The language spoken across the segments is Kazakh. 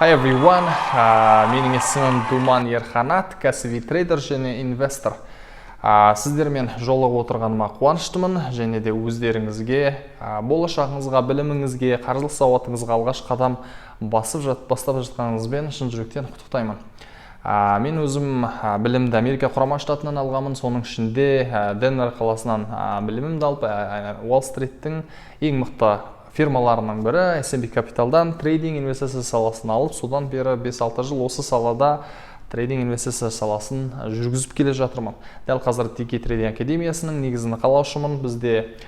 Hi everyone, менің есімім Думан Ерханат, кәсіби трейдер және инвестор. Сіздермен жолығып отырғаныма қуаныштымын, және де өздеріңізге, болашағыңызға, біліміңізге, қаржылық сауатыңызға алғаш қадам бастап жатқаныңызбен шын жүректен құттықтаймын. Мен өзім білімді Америка Құрама Штатынан алғамын, соның ішінде Денвер қаласынан білімімді алып, Уолл-стриттің ең мықты фирмаларының бірі S&P Capital'дан трейдинг инвестиция саласын алып, содан бері 5-6 жыл осы салада трейдинг инвестиция саласын жүргізіп келе жатырмын. Дәл қазір TK Trading Академиясының негізін қалаушымын. Бізде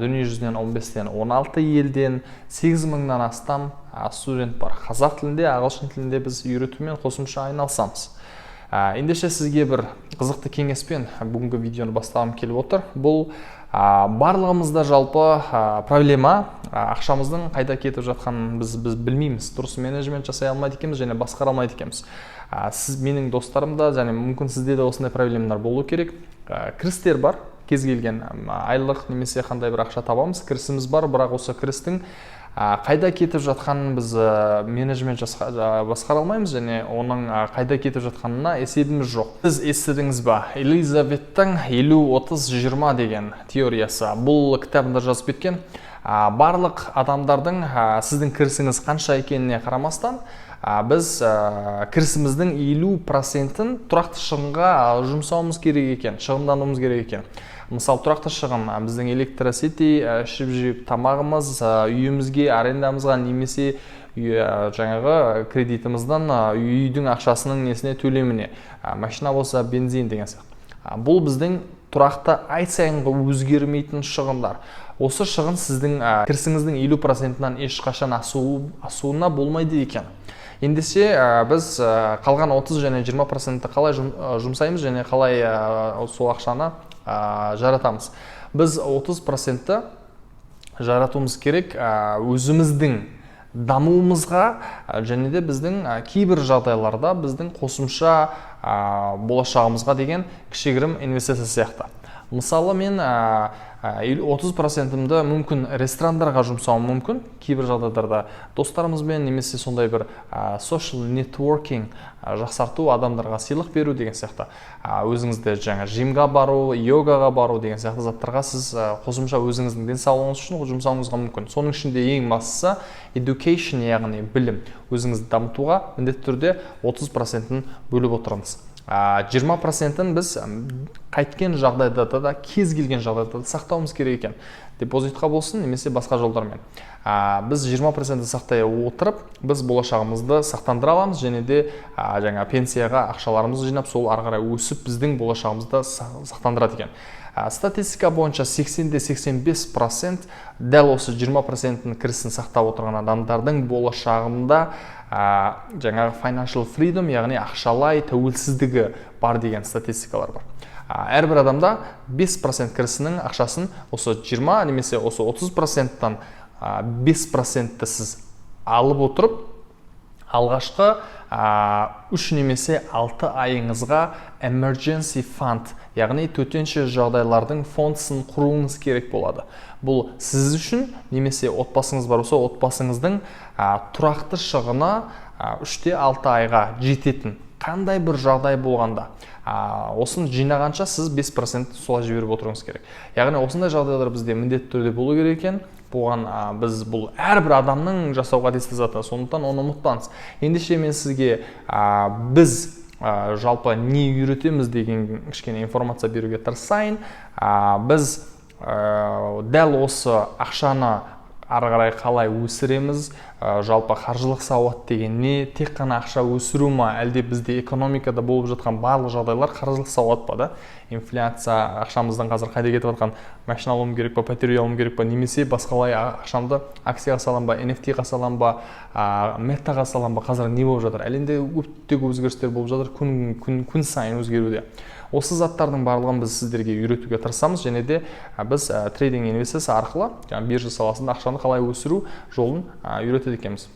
дүние жүзінен 15-тен 16 елден 8.000-нан астам студент бар. Қазақ тілінде, ағылшын тілінде біз үйретумен қосымша айналысамыз. Ендеше сізге бір қызықты кеңеспен бүгінгі видеоны бастағым келіп отыр. Бұл барлығымызда жалпы проблема, ақшамыздың қайда кетіп жатқанын біз білмейміз. Дұрыс менеджмент жасай алмайды екенбіз және басқара алмайды екенбіз. Сіз менің достарымда және мүмкін сізде де осындай проблемалар болу керек. Кірістер бар, кез келген айлық немесе қандай бір ақша табамыз, кірісіміз бар, бірақ осы кірістің қайда кетіп жатқанын біз менеджмент басқара алмаймыз және оның қайда кетіп жатқанына есебіміз жоқ. Сіз естідіңіз ба? Элизабеттің 50-30-20 деген теориясы. Бұл кітабында жазып кеткен. Барлық адамдардың сіздің кірісіңіз қанша екеніне қарамастан, біз кірісіміздің 50%-ін тұрақты шығынға жұмсауымыз керек екен, шығындануымыз керек екен. Мысалы, тұрақты шығын біздің электросити, ішіп-жеп тамағымыз, үйімізге, арендамызға немесе жаңағы кредитіміздің үйдің ақшасының несіне төлеміне, машина болса бензин деген сияқты. Бұл біздің тұрақты ай сайынғы өзгермейтін шығындар. Осы шығын сіздің кірісіңіздің 50%-нан ешқашан асуына болмайды екен. Ендеше біз қалған 30 және 20%-ті қалай жұмсаймыз және қалай сол ақшаны жаратамыз. Біз 30%-ті жаратуымыз керек өзіміздің дамуымызға және де біздің кейбір жағдайларда біздің қосымша болашағымызға деген кішігірім инвестиция сияқты. Мысалы, мен 30%-імді мүмкін ресторандарға жұмсауым мүмкін, кейбір жағдайларда достарымызбен немесе сондай бір social networking жақсарту, адамдарға сыйлық беру деген сияқты. Өзіңізді жаңа жимға бару, йогаға бару деген сияқты заттарға сіз қосымша өзіңіздің денсаулығыңыз үшін жұмсауыңызға мүмкін. Соның ішінде ең бастысы education, яғни білім. Өзіңізді дамытуға міндетті түрде 30%-ін бөліп отырмыз. 20%-ін біз қайткен жағдайда да, кез келген жағдайда да сақтауымыз керек екен. Депозитқа болсын, немесе басқа жолдармен. Біз 20%-ді сақтай отырып, біз болашағымызды сақтандыра аламыз және де жаңа пенсияға ақшаларымызды жинап, сол ары қарай өсіп, біздің болашағымызды сақтандырады екен. Статистика бойынша 80-85% дәл осы 20%-ның кірісін сақтап отырған адамдардың болашағында жаңағы financial freedom, яғни ақшалай тәуелсіздігі бар деген статистикалар бар. Әрбір адамда 5% кірісінің ақшасын осы 20 немесе осы 30%-тан 5%-ті сіз алып отырып, алғашқы 3 немесе 6 айыңызға emergency fund, яғни төтенше жағдайлардың фондсын құруыңыз керек болады. Бұл сіз үшін немесе отбасыңыз бар болса, отбасыңыздың тұрақты шығыны 3-6 айға жететін қандай бір жағдай болғанда. Осын жинағанша сіз 5% солай жіберіп отыруыңыз керек. Яғни осындай жағдайлар бізде міндетті түрде болу керек екен. Бұған біз бұл әрбір адамның жасауға тиісті заты, сондықтан оны ұмытпаңыз. Ендеше мен сізге біз жалпы не үйретеміз деген кішкене информация беруге тырысайын. Біз дәл осы ақшаны ары қарай қалай өсіреміз, жалпы қаржылық сауат деген не, тек қана ақша өсіру ма, әлде бізде экономикада болып жатқан барлық жағдайлар қаржылық сауат па да? Инфляция, ақшамыздан қазір қайда кетіп жатқан, машина алуым керек па, пәтер алуым керек па, немесе басқалай ақшамды акцияға салам ба, NFT-ға салам ба, метаға салам ба, қазір не болып жатыр? Әлемде өте көп өзгерістер болып жатыр, күн сайын өзгеруде. Осы заттардың барлығын біз сіздерге үйретуге тырысамыз және де біз трейдинг инвестиция арқылы биржа саласында ақшаны қалай өсіру жолын үйретеді екенбіз.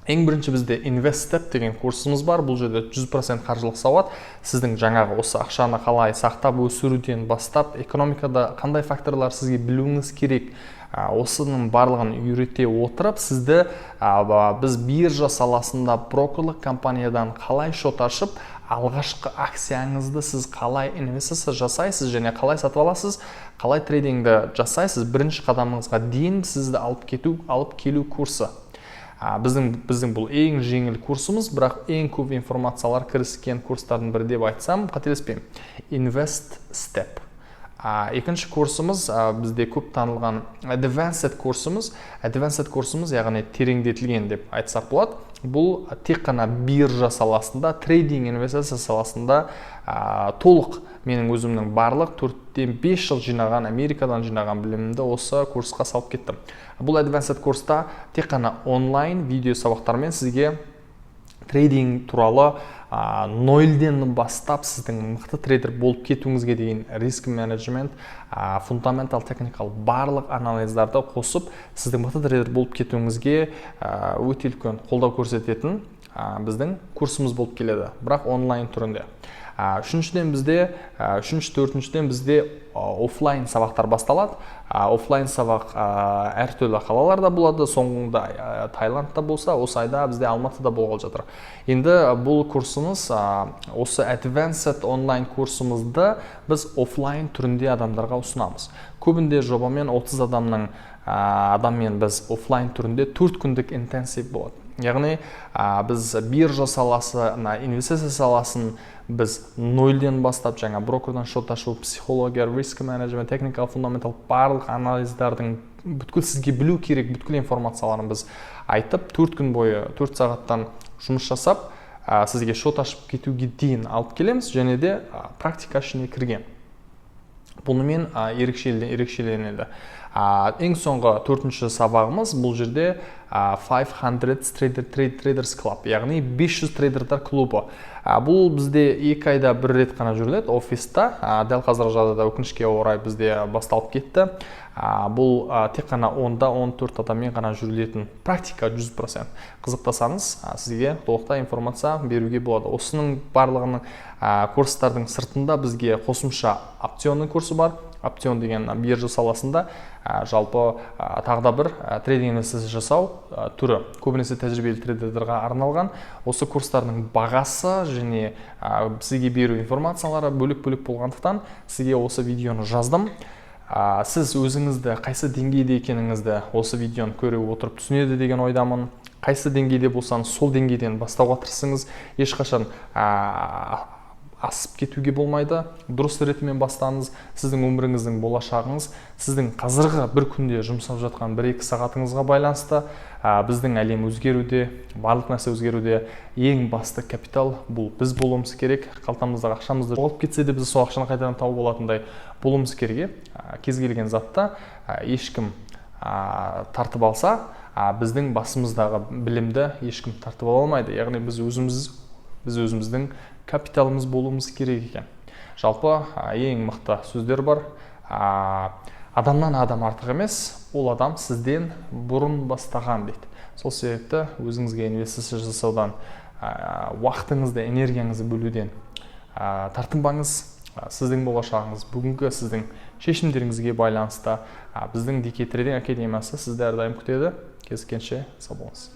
Ең бірінші бізде InvestStep деген курсымыз бар. Бұл жерде 100% қаржылық сауат. Сіздің жаңағы осы ақшаны қалай сақтап өсіруден бастап, экономикада қандай факторлар сізге білуіңіз керек, осының барлығын үйрете отырып сізді біз биржа саласында брокерлік компаниядан қалай шот ашып алғашқы акцияңызды сіз қалай инвестиция жасайсыз және қалай сатып аласыз, қалай трейдингді жасайсыз, бірінші қадамыңызға дейін сізді алып келу курсы. Біздің бұл ең жеңіл курсымыз, бірақ ең көп информациялар кіріскен курстардың бірі деп айтсам қателеспеймін. Invest Step. Екінші курсымыз бізде көп танылған Advanced курсымыз. Advanced курсымыз, яғни тереңдетілген деп айтсақ болады. Бұл тек қана биржа саласында, трейдинг инвестиция саласында толық менің өзімнің барлық 4-5 жыл жинаған, Америкадан жинаған білімімді осы курсқа салып кеттім. Бұл Advanced курста тек қана онлайн видео сабақтармен сізге трейдинг туралы нөлден бастап сіздің мықты трейдер болып кетуіңізге дейін риск менеджмент, фундаментал, техникал барлық анализдарды қосып сіздің мықты трейдер болып кетуіңізге өте үлкен қолдау көрсететін біздің курсымыз болып келеді, бірақ онлайн түрінде. Үшіншіден бізде офлайн сабақтар басталады. Офлайн сабақ әртүрлі қалаларда болады, соңында Таиландта болса, осы айда бізде Алматыда болғалы жатыр. Енді бұл курсымыз, осы Advanced онлайн курсымызды біз офлайн түрінде адамдарға ұсынамыз. Көбінде жобамен 30 адаммен біз офлайн түрінде 4 күндік интенсив болады. Яғни біз биржа саласына, инвестиция саласын біз нөлден бастап, жаңа брокердан шот ашу, психология, риск менеджмент, техникал, фундаментал барлық анализдардың бүткіл сізге білу керек бүткіл информацияларын біз айтып, 4 күн бойы 4 сағаттан жұмыс жасап, сізге шот ашып кетуге дейін алып келеміз, және де практика ішіне кірген. Бұнымен ерекшеленеді. Ең соңғы 4-ші сабағымыз бұл жерде 500 Traders Club, яғни 500 трейдердар клубы. Бұл бізде 2 айда бір рет қана жүріледі офиста. Дәл қазіргі жағдайда өкінішке орай бізде басталып кетті. Бұл тек қана 10-14 адаммен ғана жүрілетін практика 100%. Қызықтасаңыз, сізге толықтай информация беруге болады. Осының барлығының курстардың сыртында бізге қосымша опционның курсы бар. Опцион деген биржа саласында жалпы тағда бір трейдинг инвестиция жасау түрі. Көбінесе тәжірибелі трейдердерға арналған. Осы курстардың бағасы және сізге беру информациялары бөлек-бөлек болғандықтан сізге осы видеоны жаздым. Сіз өзіңізді қайсы деңгейде екеніңізді осы видеоны көре отырып түсінеді деген ойдамын. Қайсы деңгейде болсаңыз, сол деңгейден бастауға тырысыңыз. Ешқашан асып кетуге болмайды. Дұрыс ретімен бастаңыз. Сіздің өміріңіздің болашағыңыз сіздің қазіргі бір күнде жұмсап жатқан 1-2 сағатыңызға байланысты. Біздің әлем өзгеруде, барлық нәрсе өзгеруде. Ең басты капитал бұл біз болуымыз керек. Қалтамыздағы ақшамызды жоғалып кетсе де біз сол ақшаны қайтадан тауып алатындай болуымыз керек. Кез келген затта ешкім тартып алса, біздің басымыздағы білімді ешкім тартып ала алмайды. Яғни біз өзіміздің капиталымыз болуымыз керек екен. Жалпы ең мықты сөздер бар. Адамнан адам артық емес, ол адам сізден бұрын бастаған дейді. Сол себепті өзіңізге инвестиция жасаудан, уақытыңызды, энергияңызды бөлуден тартынбаңыз. Сіздің болашағыңыз бүгінгі сіздің шешімдеріңізге байланысты. Біздің DK Trading Академиясы сізді әрдайым күтеді. Кездескенше сау болыңыз.